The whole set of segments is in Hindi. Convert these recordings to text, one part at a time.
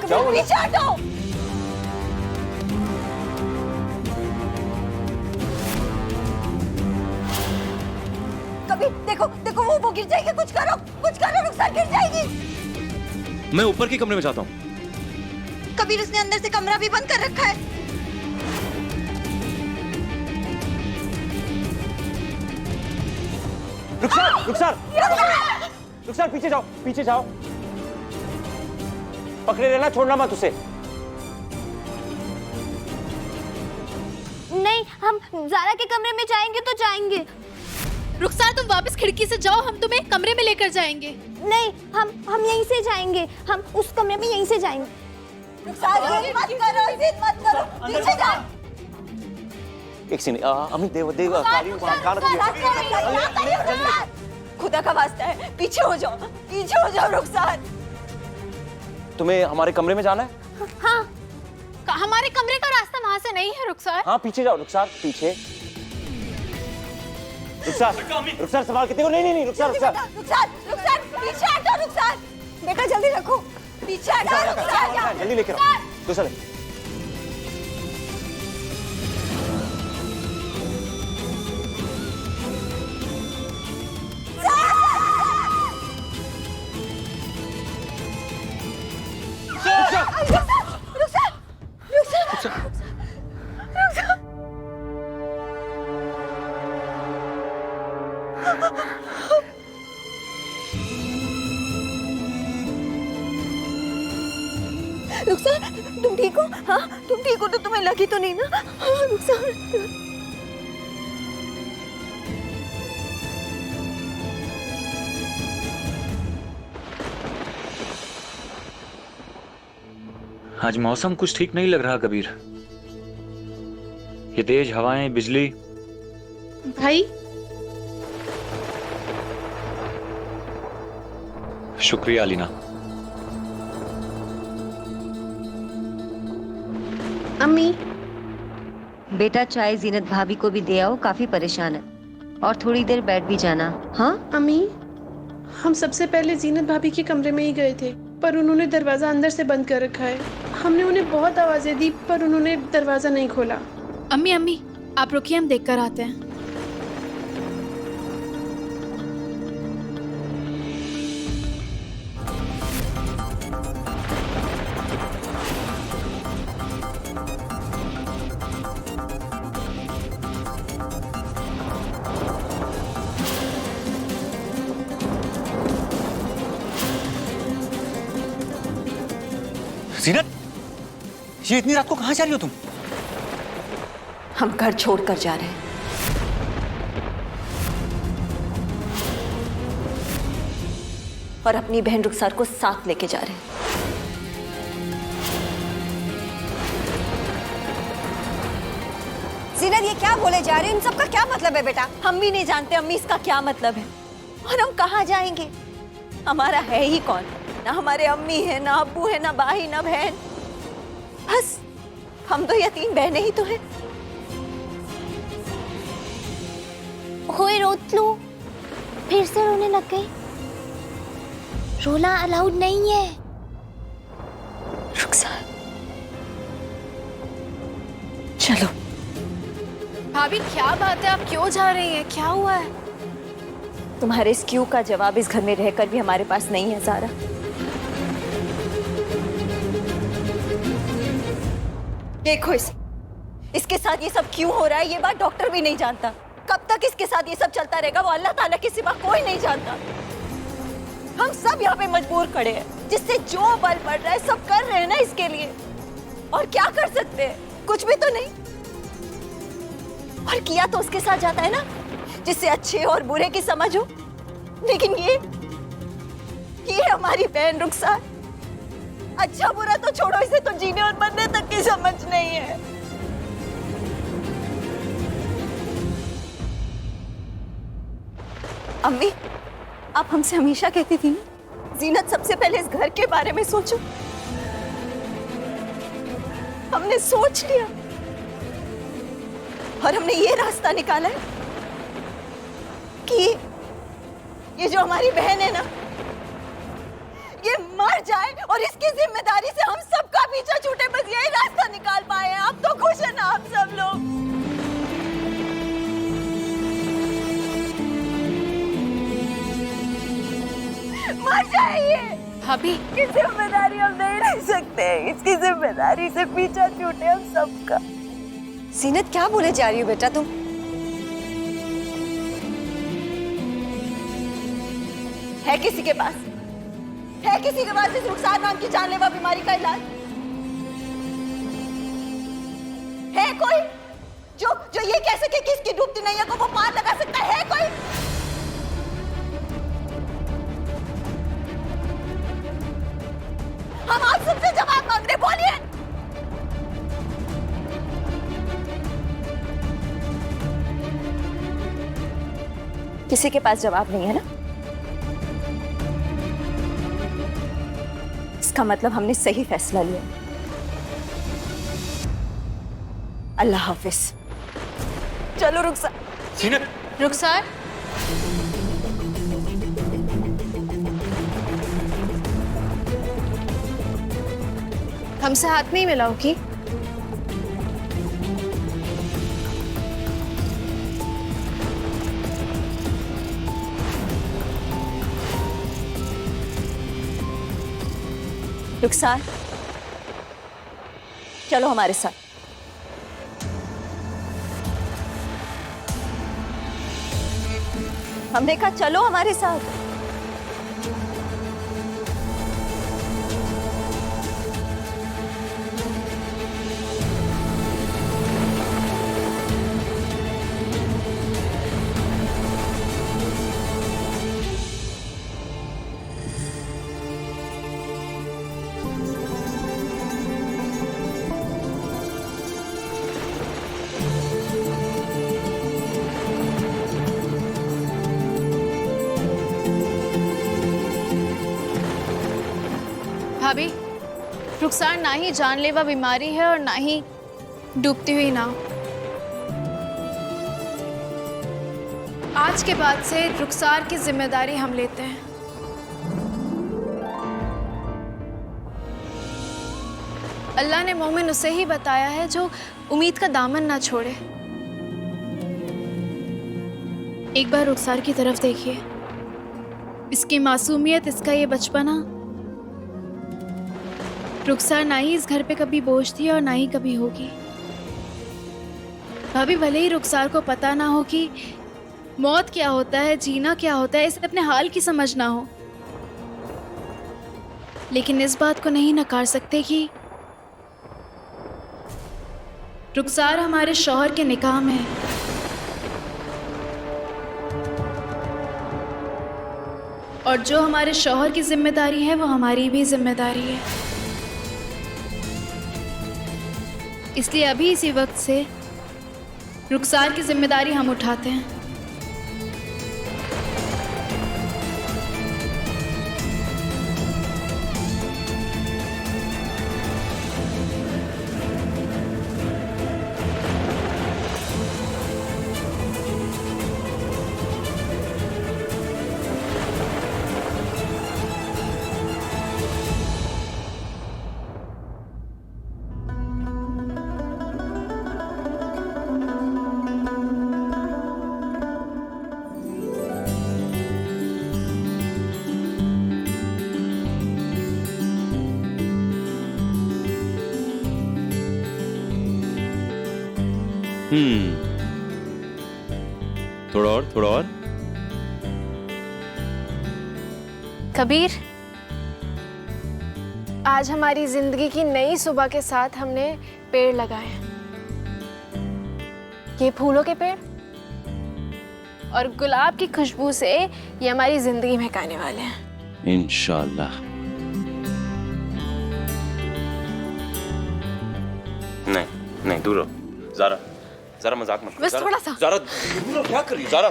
जाओ, पीछे हटो। कभी देखो देखो वो गिर जाएगी। कुछ करो रुखसार गिर जाएगी। मैं ऊपर के कमरे में जाता हूँ। कबीर उसने अंदर से कमरा भी बंद कर रखा है। रुखसार पीछे जाओ। पकड़े रहना, छोड़ना मत उसे। नहीं, हम ज़ारा के कमरे में जाएंगे तो जाएंगे। रुखसार तुम वापस खिड़की से जाओ, हम तुम्हें कमरे में लेकर जाएंगे। नहीं, हम यहीं से जाएंगे। हम उस कमरे में यहीं से जाएंगे। रुखसार जिद मत करो पीछे जा। एक सीन अम्मी देव खुदा का वास्ता है, पीछे हो जाओ रुखसार। तुम्हें हमारे कमरे में जाना है? हाँ, हमारे कमरे का रास्ता वहां से नहीं है रुखसार। हाँ पीछे जाओ रुखसार, पीछे। रुखसार संभाल के देखो। नहीं रुखसार पीछे हटो रुखसार। बेटा जल्दी रखो, पीछे हटो रुखसार। जल्दी लेकर आओ दूसरा। रुखसार तुम ठीक हो? हाँ तुम ठीक हो तो तुम्हें लगी तो नहीं ना? हाँ रुखसार। आज मौसम कुछ ठीक नहीं लग रहा कबीर। ये तेज हवाएं, बिजली। भाई शुक्रिया अलीना। अम्मी बेटा चाय जीनत भाभी को भी दे आओ, काफी परेशान है। और थोड़ी देर बैठ भी जाना। हाँ अम्मी, हम सबसे पहले जीनत भाभी के कमरे में ही गए थे, पर उन्होंने दरवाजा अंदर से बंद कर रखा है। हमने उन्हें बहुत आवाजें दी पर उन्होंने दरवाजा नहीं खोला। अम्मी आप रुकिए, हम देख कर आते हैं। जीनत, ये इतनी रात को कहाँ जा रही हो तुम? हम घर छोड़कर जा रहे हैं। और अपनी बहन रुखसार को साथ लेके जा रहे हैं। जीनत ये क्या बोले जा रहे हैं? इन सब का क्या मतलब है बेटा? हम भी नहीं जानते अम्मी इसका क्या मतलब है। और हम कहाँ जाएंगे? हमारा है ही कौन? ना हमारे अम्मी है, ना अब्बू है, ना भाई, ना बहन। बस हम तो यतीम बहनें ही तो हैं। होए रोतलू फिर से रोने लग गई। रोना अलाउड नहीं है। रुखसार चलो। भाभी क्या बात है, आप क्यों जा रही हैं? क्या हुआ है? तुम्हारे इस क्यों का जवाब इस घर में रहकर भी हमारे पास नहीं है ज़ारा। देखो इसके साथ ये सब क्यों हो रहा है, ये बात डॉक्टर भी नहीं जानता। कब तक इसके साथ ये सब चलता रहेगा वो अल्लाह ताला के सिवा कोई नहीं जानता। हम सब यहाँ पे मजबूर खड़े हैं, जिससे जो बल पड़ रहा है सब कर रहे हैं ना इसके लिए। और क्या कर सकते हैं? कुछ भी तो नहीं। और किया तो उसके साथ जाता है ना जिससे अच्छे और बुरे की समझ हो। लेकिन ये हमारी बहन रुखसार, अच्छा बुरा तो छोड़ो, इसे तो जीने और मरने तक की समझ नहीं है। अम्मी आप हमसे हमेशा कहती थी ना, जीनत सबसे पहले इस घर के बारे में सोचो। हमने सोच लिया और हमने ये रास्ता निकाला है कि ये जो हमारी बहन है ना, ये मर जाए और इसकी जिम्मेदारी से हम सब भाभी इसकी जिम्मेदारी हम नहीं रह सकते। इसकी जिम्मेदारी से पीछा छूटे हम सबका। सीनत क्या बोले जा रही हो बेटा तुम? है किसी के पास इस रुखसार नाम की जानलेवा बीमारी का इलाज? है कोई जो ये कह सके कि इसकी डूबती नैया को वो पार लगा सकता है? कोई? हम आप सबसे जवाब मांग रहे, बोलिए। किसी के पास जवाब नहीं है ना? इसका मतलब हमने सही फैसला लिया। अल्लाह हाफिज। चलो रुखसार। सीनत, रुखसार, हमसे हाथ नहीं मिलाओ की? रुखसार, चलो हमारे साथ। हमने कहा चलो हमारे साथ। भाभी, रुखसार ना ही जानलेवा बीमारी है और ना ही डूबती हुई नाव। आज के बाद से रुखसार की जिम्मेदारी हम लेते हैं। अल्लाह ने मोमिन उसे ही बताया है जो उम्मीद का दामन ना छोड़े। एक बार रुखसार की तरफ देखिए, इसकी मासूमियत, इसका ये बचपना। रुखसार ना ही इस घर पे कभी बोझ थी और ना ही कभी होगी। भाभी, भले ही रुखसार को पता ना हो कि मौत क्या होता है, जीना क्या होता है, इसे अपने हाल की समझ ना हो, लेकिन इस बात को नहीं नकार सकते कि रुखसार हमारे शौहर के निकाह में है। और जो हमारे शौहर की जिम्मेदारी है वो हमारी भी जिम्मेदारी है। इसलिए अभी इसी वक्त से रुखसार की जिम्मेदारी हम उठाते हैं। थोड़ा और। कबीर, आज हमारी जिंदगी की नई सुबह के साथ हमने पेड़ लगाए हैं। ये फूलों के पेड़ और गुलाब की खुशबू से ये हमारी जिंदगी महकाने वाले हैं, इंशाल्लाह। नहीं, दूर रहो। ज़रा मजाक मत करो। बस थोड़ा सा। ज़रा दूर रहो, क्या कर रही हो? ज़रा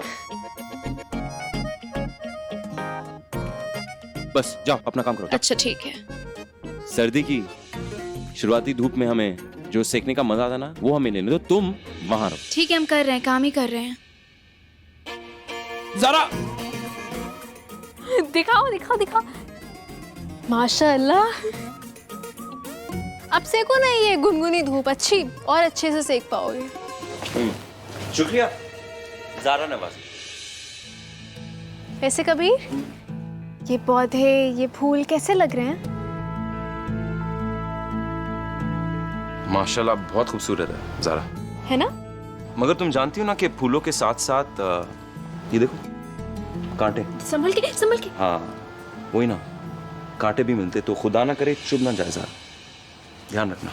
बस जाओ, अपना काम करो। अच्छा ठीक है। सर्दी की शुरुआती धूप में हमें जो सेकने का मजा आता ना, वो हमें लेने दो। तुम वहां रहो। ठीक है, हम कर रहे हैं, काम ही कर रहे हैं। ज़रा दिखाओ। माशाअल्लाह, अब सेको ना ये गुनगुनी धूप, अच्छी और अच्छे से सेक पाओगे। शुक्रिया। ज़ारा नवाज़ी। वैसे कबीर, ये पौधे, ये फूल कैसे लग रहे हैं? माशाल्लाह बहुत खूबसूरत है ज़ारा। है ना? मगर तुम जानती हो ना कि फूलों के साथ साथ ये देखो कांटे। संभल के, संभल के। हाँ वही ना, कांटे भी मिलते तो खुदा ना करे चुभ ना जाए ज़ारा, ध्यान रखना।